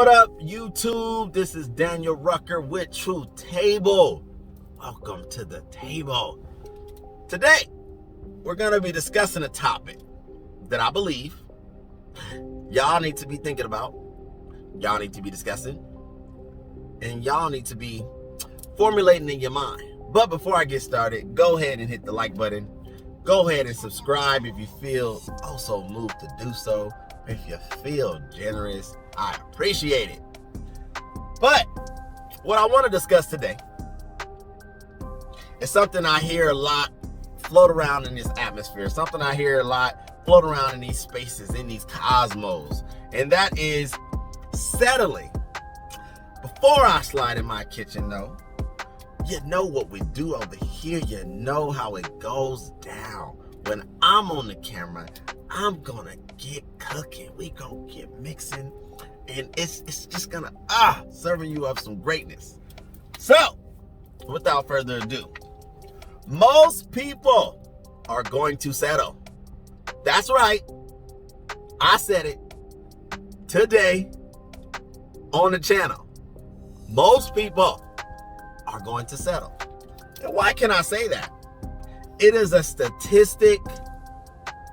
What up, YouTube? This is Daniel Rucker with Truth Table. Welcome to the table. Today, we're going to be discussing a topic that I believe y'all need to be thinking about, y'all need to be discussing, and y'all need to be formulating in your mind. But before I get started, go ahead and hit the like button. Go ahead and subscribe if you feel also moved to do so. If you feel generous, I appreciate it. But what I want to discuss today is something I hear a lot float around in this atmosphere, something I hear a lot float around in these spaces, in these cosmos, and that is settling. Before I slide in my kitchen, though, you know what we do over here. You know how it goes down. When I'm on the camera, I'm gonna get cooking. We gonna get mixing, and it's just gonna serving you up some greatness. So, without further ado, most people are going to settle. That's right. I said it today on the channel. Most people are going to settle. And why can I say that? It is a statistic,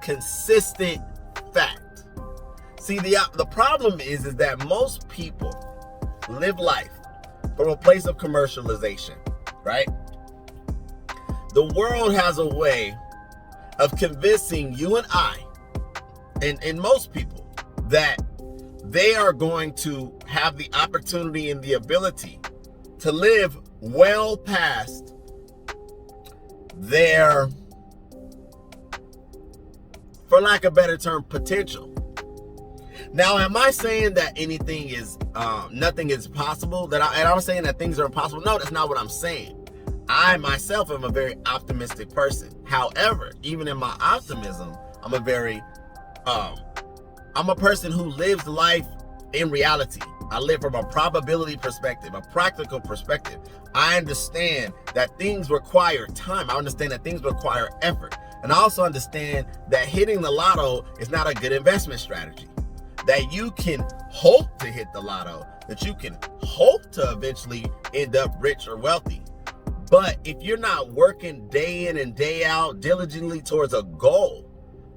consistent fact. See, the problem is that most people live life from a place of commercialization, right? The world has a way of convincing you and I, and most people, that they are going to have the opportunity and the ability to live well past their, for lack of a better term, potential. Now, am I saying that anything is, nothing is possible? I'm saying that things are impossible? No, that's not what I'm saying. I myself am a very optimistic person. However, even in my optimism, I'm a person who lives life in reality. I live from a probability perspective, a practical perspective. I understand that things require time. I understand that things require effort. And I also understand that hitting the lotto is not a good investment strategy. That you can hope to hit the lotto, that you can hope to eventually end up rich or wealthy. But if you're not working day in and day out diligently towards a goal,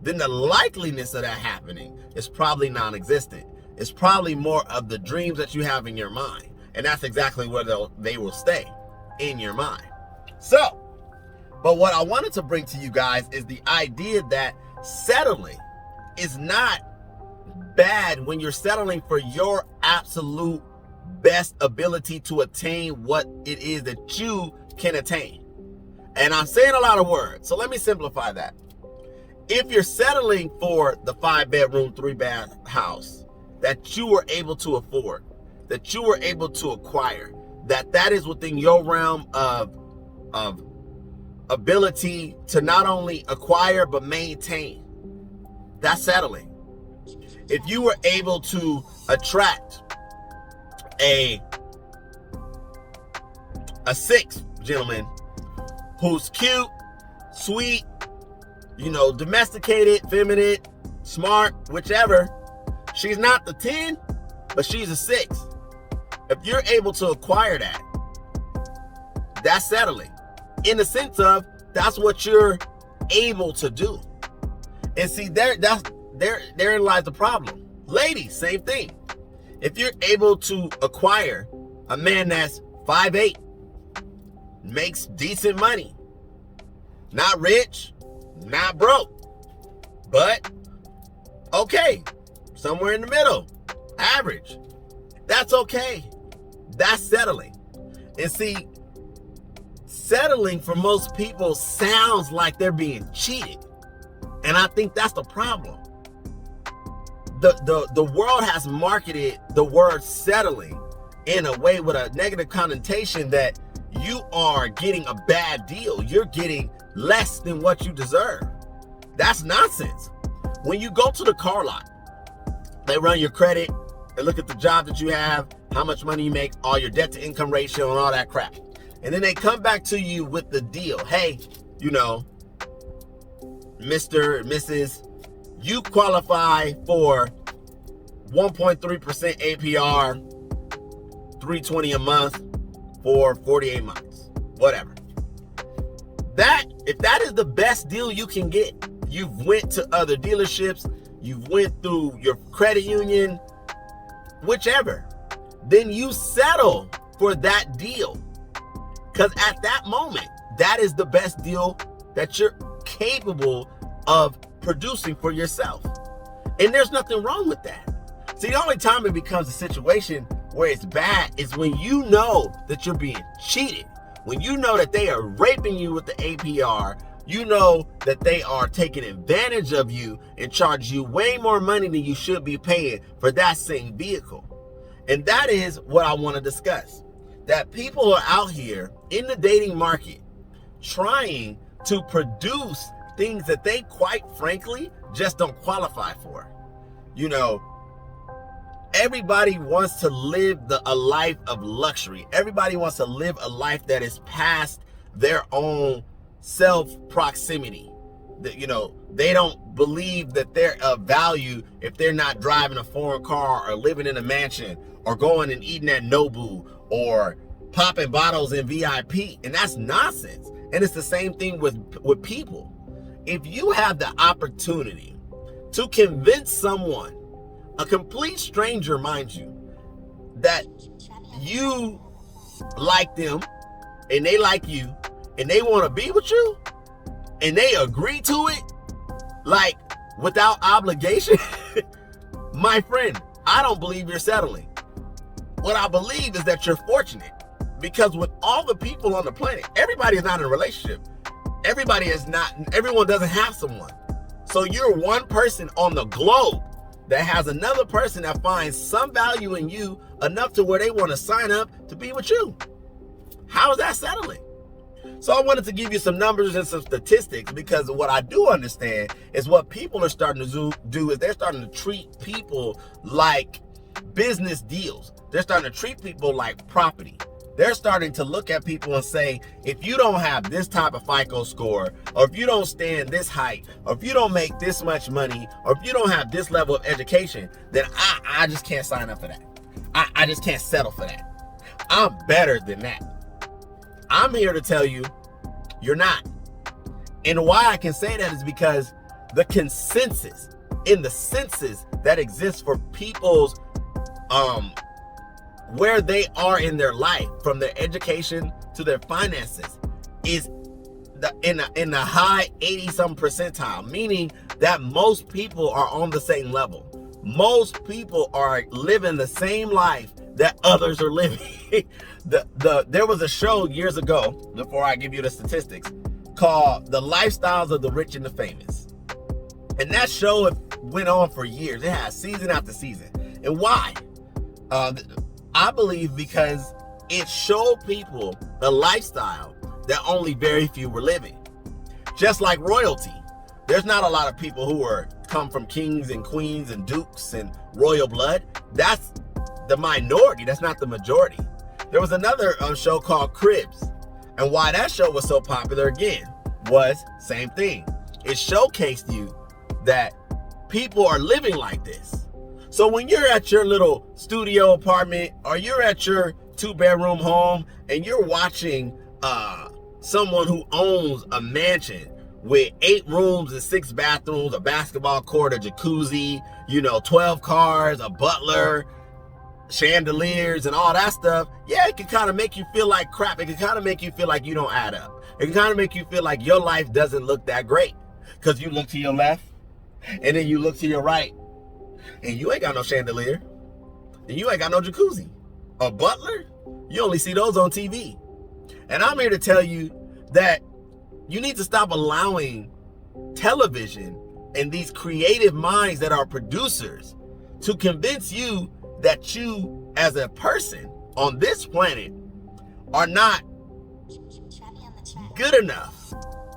then the likeliness of that happening is probably non-existent. It's probably more of the dreams that you have in your mind. And that's exactly where they will stay, in your mind. So, but what I wanted to bring to you guys is the idea that settling is not bad when you're settling for your absolute best ability to attain what it is that you can attain. And I'm saying a lot of words, so let me simplify that. If you're settling for the 5-bedroom, 3-bath house that you were able to afford, that you were able to acquire, that is within your realm of ability to not only acquire but maintain, that's settling. If you were able to attract a 6 gentleman who's cute, sweet, domesticated, feminine, smart, whichever, she's not the 10, but she's a 6. If you're able to acquire that, that's settling. In the sense of, that's what you're able to do. And see, therein lies the problem. Ladies, same thing. If you're able to acquire a man that's 5'8", makes decent money, not rich, not broke, but okay, somewhere in the middle, average, that's okay. That's settling. And see, settling for most people sounds like they're being cheated. And I think that's the problem. The world has marketed the word settling in a way with a negative connotation that you are getting a bad deal. You're getting less than what you deserve. That's nonsense. When you go to the car lot, they run your credit, they look at the job that you have, how much money you make, all your debt to income ratio and all that crap. And then they come back to you with the deal. Hey, Mr., Mrs., you qualify for 1.3% APR, $320 a month for 48 months, whatever. If that is the best deal you can get, you've went to other dealerships, you've went through your credit union, whichever, then you settle for that deal. Because at that moment, that is the best deal that you're capable of producing for yourself. And there's nothing wrong with that. See, the only time it becomes a situation where it's bad is when you know that you're being cheated. When you know that they are raping you with the APR, you know that they are taking advantage of you and charge you way more money than you should be paying for that same vehicle. And that is what I want to discuss. That people are out here in the dating market trying to produce things that they, quite frankly, just don't qualify for. You know, everybody wants to live a life of luxury. Everybody wants to live a life that is past their own self-proximity. That, you know, they don't believe that they're of value if they're not driving a foreign car or living in a mansion or going and eating at Nobu or popping bottles in VIP. And that's nonsense. And it's the same thing with people. If you have the opportunity to convince someone, a complete stranger, mind you, that you like them and they like you and they want to be with you and they agree to it, like without obligation, my friend, I don't believe you're settling. What I believe is that you're fortunate, because with all the people on the planet, everybody is not in a relationship. Everyone doesn't have someone. So you're one person on the globe that has another person that finds some value in you enough to where they want to sign up to be with you. How is that settling? So I wanted to give you some numbers and some statistics, because what I do understand is what people are starting to do is they're starting to treat people like business deals. They're starting to treat people like property. They're starting to look at people and say, if you don't have this type of FICO score, or if you don't stand this height, or if you don't make this much money, or if you don't have this level of education, then I just can't sign up for that. I just can't settle for that. I'm better than that. I'm here to tell you, you're not. And why I can say that is because the consensus in the census that exists for people's where they are in their life, from their education to their finances, is in the high 80-some percentile, meaning that most people are on the same level. Most people are living the same life that others are living. There was a show years ago, before I give you the statistics, called The Lifestyles of the Rich and the Famous. And that show went on for years. It had season after season. And why? I believe because it showed people a lifestyle that only very few were living. Just like royalty. There's not a lot of people who come from kings and queens and dukes and royal blood. That's the minority. That's not the majority. There was another show called Cribs. And why that show was so popular again was same thing. It showcased you that people are living like this. So when you're at your little studio apartment, or you're at your 2-bedroom home and you're watching someone who owns a mansion with 8 rooms and 6 bathrooms, a basketball court, a jacuzzi, 12 cars, a butler, chandeliers, and all that stuff, yeah, it can kind of make you feel like crap. It can kind of make you feel like you don't add up. It can kind of make you feel like your life doesn't look that great, because you look to your left and then you look to your right and you ain't got no chandelier and you ain't got no jacuzzi. A butler, you only see those on TV. And I'm here to tell you that you need to stop allowing television and these creative minds that are producers to convince you that you, as a person on this planet, are not good enough,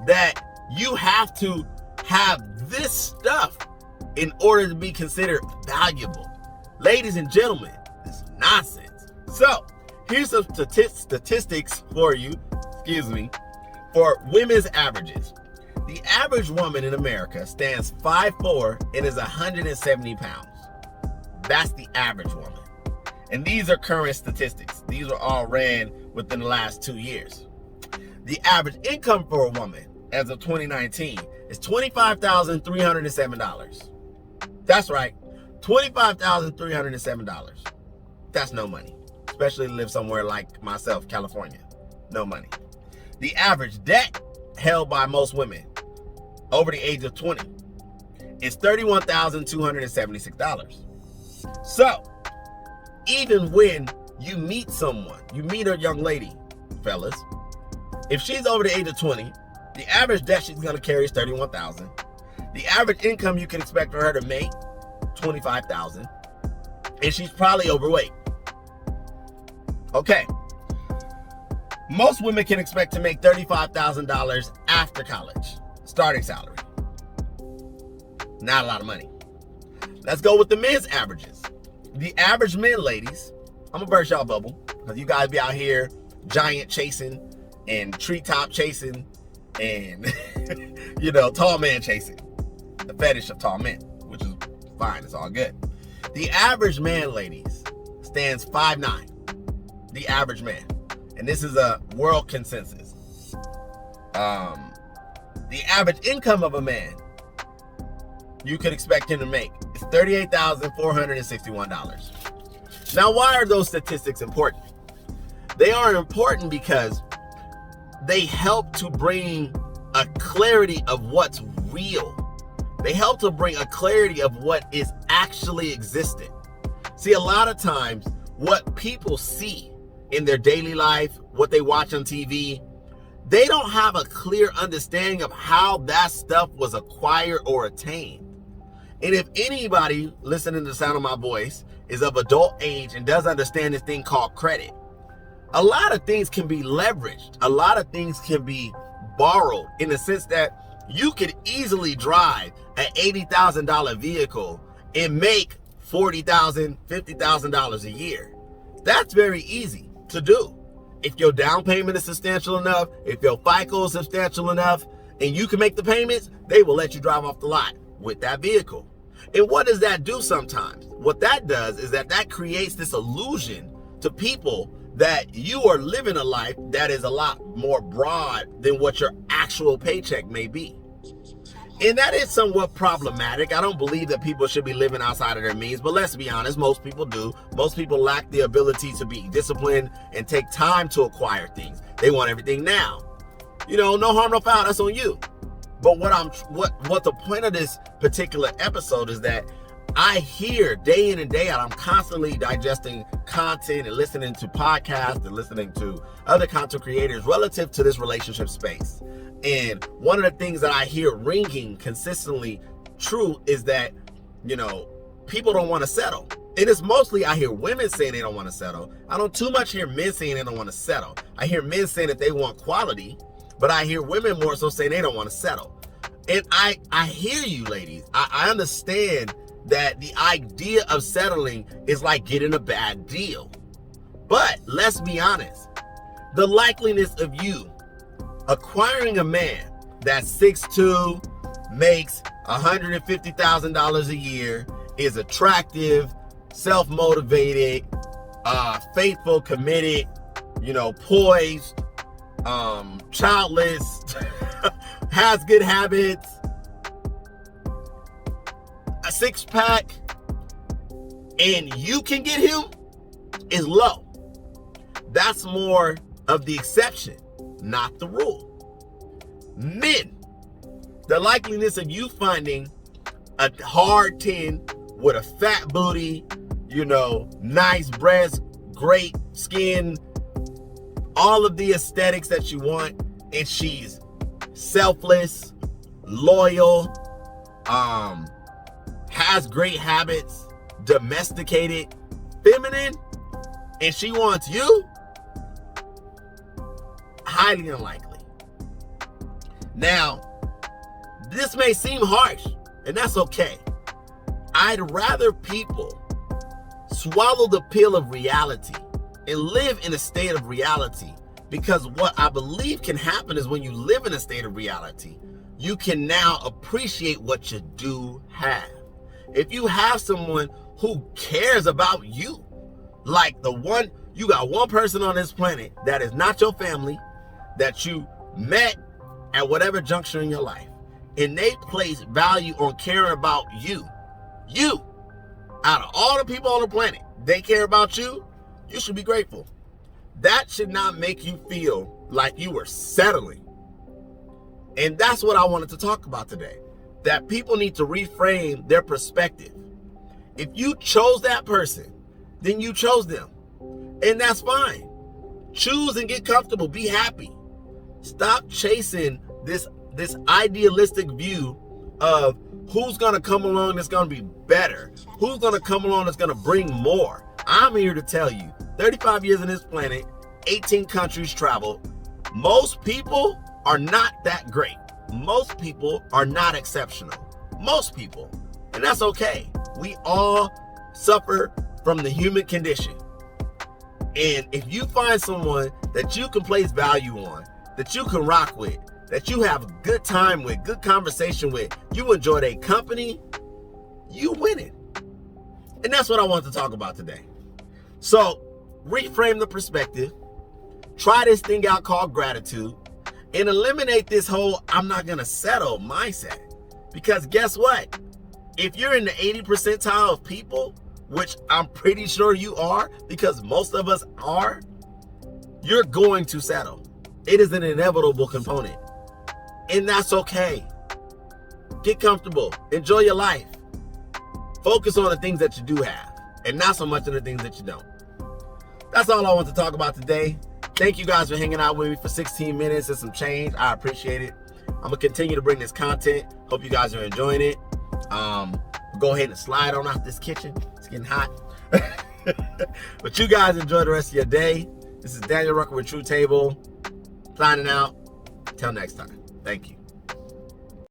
that you have to have this stuff in order to be considered valuable. Ladies and gentlemen, this is nonsense. So here's some statistics for you, for women's averages. The average woman in America stands 5'4" and is 170 pounds. That's the average woman. And these are current statistics. These are all ran within the last 2 years. The average income for a woman as of 2019 is $25,307. That's right, $25,307. That's no money, especially to live somewhere like myself, California. No money. The average debt held by most women over the age of 20 is $31,276. So, even when you meet someone, you meet a young lady, fellas, if she's over the age of 20, the average debt she's going to carry is $31,000. The average income you can expect for her to make, $25,000. And she's probably overweight. Okay. Most women can expect to make $35,000 after college, starting salary. Not a lot of money. Let's go with the men's averages. The average men, ladies, I'm gonna burst y'all bubble because you guys be out here giant chasing and treetop chasing and tall man chasing. The fetish of tall men, which is fine, it's all good. The average man, ladies, stands 5'9". The average man. And this is a world consensus. The average income of a man you could expect him to make is $38,461. Now, why are those statistics important? They are important because they help to bring a clarity of what's real. They help to bring a clarity of what is actually existent. See, a lot of times, what people see in their daily life, what they watch on TV, they don't have a clear understanding of how that stuff was acquired or attained. And if anybody listening to the sound of my voice is of adult age and does understand this thing called credit, a lot of things can be leveraged. A lot of things can be borrowed in the sense that you could easily drive an $80,000 vehicle and make $40,000, $50,000 a year. That's very easy to do. If your down payment is substantial enough, if your FICO is substantial enough, and you can make the payments, they will let you drive off the lot with that vehicle. And what does that do sometimes? What that does is that creates this illusion to people that you are living a life that is a lot more broad than what your actual paycheck may be. And that is somewhat problematic. I don't believe that people should be living outside of their means, but let's be honest, most people do. Most people lack the ability to be disciplined and take time to acquire things. They want everything now. No harm, no foul, that's on you. But what the point of this particular episode is that I hear day in and day out, I'm constantly digesting content and listening to podcasts and listening to other content creators relative to this relationship space. And one of the things that I hear ringing consistently true is that, people don't want to settle. And it's mostly I hear women saying they don't want to settle. I don't too much hear men saying they don't want to settle. I hear men saying that they want quality, but I hear women more so saying they don't want to settle. And I hear you, ladies. I understand that the idea of settling is like getting a bad deal. But let's be honest. The likeliness of you acquiring a man that's 6'2", makes $150,000 a year, is attractive, self-motivated, faithful, committed, poised, childless, has good habits, a six-pack, and you can get him is low. That's more of the exception, not the rule. Men, the likeliness of you finding a hard 10 with a fat booty, nice breasts, great skin, all of the aesthetics that you want, and she's selfless, loyal, has great habits, domesticated, feminine, and she wants you, highly unlikely. Now, this may seem harsh, and that's okay. I'd rather people swallow the pill of reality and live in a state of reality, because what I believe can happen is when you live in a state of reality, you can now appreciate what you do have. If you have someone who cares about you. Like you got one person on this planet that is not your family, that you met at whatever juncture in your life, and they place value on caring about you. You, out of all the people on the planet, they care about you. You should be grateful. That should not make you feel like you were settling. And that's what I wanted to talk about today. That people need to reframe their perspective. If you chose that person, then you chose them. And that's fine. Choose and get comfortable. Be happy. Stop chasing this idealistic view of who's going to come along that's going to be better. Who's going to come along that's going to bring more. I'm here to tell you, 35 years on this planet, 18 countries traveled. Most people are not that great. Most people are not exceptional. Most people. And that's okay. We all suffer from the human condition. And if you find someone that you can place value on, that you can rock with, that you have a good time with, good conversation with, you enjoy their company, you win it. And that's what I want to talk about today. So, reframe the perspective, try this thing out called gratitude, and eliminate this whole I'm not going to settle mindset. Because guess what? If you're in the 80th percentile of people, which I'm pretty sure you are, because most of us are, you're going to settle. It is an inevitable component. And that's okay. Get comfortable. Enjoy your life. Focus on the things that you do have, and not so much on the things that you don't. That's all I want to talk about today. Thank you guys for hanging out with me for 16 minutes and some change. I appreciate it. I'm going to continue to bring this content. Hope you guys are enjoying it. Go ahead and slide on out this kitchen. It's getting hot. But you guys enjoy the rest of your day. This is Daniel Rucker with True Table. Signing out. Till next time. Thank you.